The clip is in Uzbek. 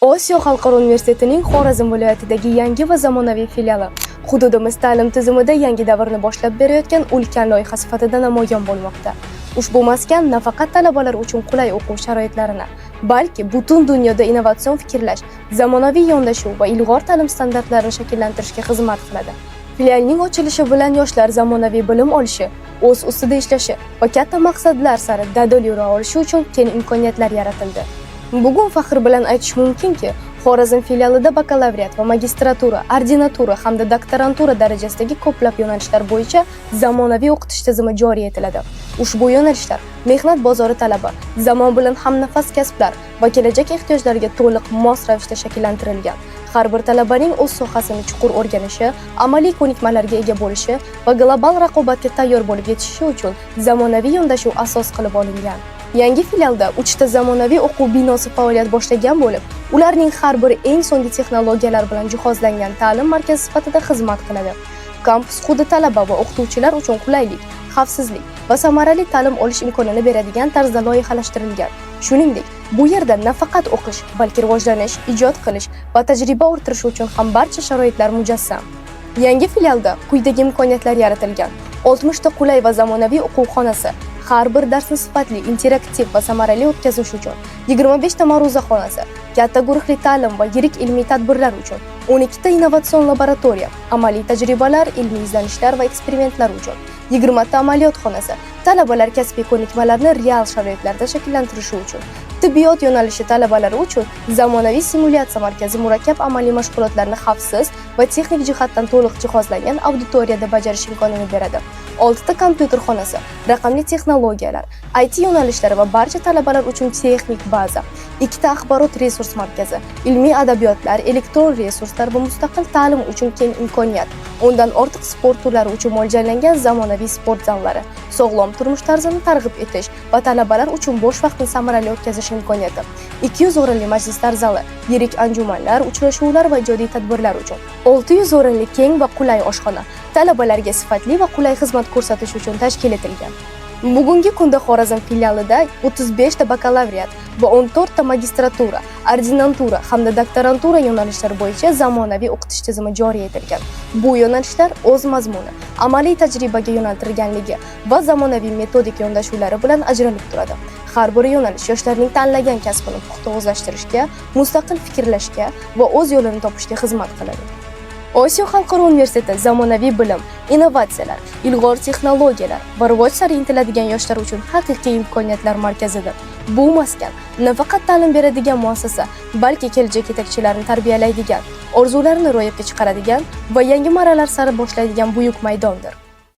Osiyo xalqaro universitetining Xorazm viloyatidagi yangi va zamonaviy filiali hududimiz ta'lim tizimida yangi davrni boshlab berayotgan ulkan loyiha sifatida namoyon bo'lmoqda. Ushbu maskan nafaqat talabalar uchun qulay o'quv sharoitlarini, balki butun dunyoda innovatsion fikrlash, zamonaviy yondashuv va ilg'or ta'lim standartlarini shakllantirishga xizmat qiladi. Filialning ochilishi bilan yoshlar zamonaviy bilim olishi, o'z ustida ishlashi va katta maqsadlar sari dadil yura olishi uchun keng imkoniyatlar yaratildi. Bugun faxr bilan aytish mumkinki, Xorazm filialida bakalavriat va magistratura, ordinatura hamda doktorantura darajasidagi ko'plab yo'nalishlar bo'yicha zamonaviy o'qitish tizimi joriy etiladi. Ushbu yo'nalishlar mehnat bozori talabi, zamon bilan hamnafas kasblar va kelajak ehtiyojlariga to'liq mos ravishda shakllantirilgan. Har bir talabaning o'z sohasini chuqur o'rganishi, amaliy ko'nikmalarga ega bo'lishi va global raqobatga tayyor bo'lib yetishishi uchun zamonaviy yondashuv asos qilib olingan. Yangi filialda 3 ta zamonaviy o'quv binosi faoliyat boshlagan bo'lib, ularning har biri eng so'nggi texnologiyalar bilan jihozlangan ta'lim markazi sifatida xizmat qiladi. Kampus hududi talaba va o'qituvchilar uchun qulaylik, xavfsizlik va samarali ta'lim olish imkonini beradigan tarzda loyihalashtirilgan. Shuningdek, bu yerda nafaqat o'qish, balki rivojlanish, ijod qilish va tajriba orttirish uchun ham barcha sharoitlar mujassam. Yangi filialda quyidagi imkoniyatlar yaratilgan: 60 ta qulay va zamonaviy o'quv xonasi, har bir darsni sifatli, interaktiv va samarali o'tkazish uchun 25 ta ma'ruza xonasi, katta guruhli ta'lim va yirik ilmiy tadbirlar uchun 12 ta innovatsion laboratoriya, amaliy tajribalar, ilmiy izlanishlar va eksperimentlar uchun 20 ta amaliyot xonasi, talabalar kasbiy ko'nikmalarni real sharoitlarda shakllantirishi uchun, tibbiyot yo'nalishi talabalari uchun zamonaviy simulyatsiya markazi murakkab amaliy mashg'ulotlarni xavfsiz va texnik jihatdan to'liq jihozlangan auditoriyada bajarish imkonini beradi. 6 ta kompyuter xonasi, raqamli texnologiyalar, IT yo'nalishlari va barcha talabalar uchun texnik baza, 2 ta axborot resurs markazi, ilmiy adabiyotlar, elektron resurslar va mustaqil ta'lim uchun keng imkoniyat, undan ortiq sport turlari uchun mo'ljallangan zamonaviy sport zallari, sog'lom turmush tarzini targ'ib etish va talabalar uchun bo'sh vaqtni samarali o'tkazish imkoniyati, 200 o'rinli majlislar zali, yirik anjumanlar, uchrashuvlar va ijodiy tadbirlar uchun 600 o'rinli keng va qulay oshxona, talabalarga sifatli va qulay xizmat ko'rsatish uchun tashkil etilgan. Bugungi kunda Xorazm filialida 35 ta bakalavriat va 14 ta magistratura, ordinatura hamda doktorantura yo'nalishlari bo'yicha zamonaviy o'qitish tizimi joriy etilgan. Bu yo'nalishlar o'z mazmuni, amaliy tajribaga yo'naltirilganligi va zamonaviy metodik yondashuvlari bilan ajralib turadi. Har bir yo'nalish yoshlarning tanlagan kasbini puxta o'zlashtirishga, mustaqil fikrlashga va o'z yo'lini topishga xizmat qiladi. Osiyo xalqaro universiteti zamonaviy bilim, innovatsiyalar, ilg'or texnologiyalar va rivoj sari intiladigan yoshlar uchun haqiqiy imkoniyatlar markazidir. Bu maskan nafaqat ta'lim beradigan muassasa, balki kelajak yetakchilarini tarbiyalaydigan, orzularini ro'yobga chiqaradigan va yangi marralar sari boshlaydigan buyuk maydondir.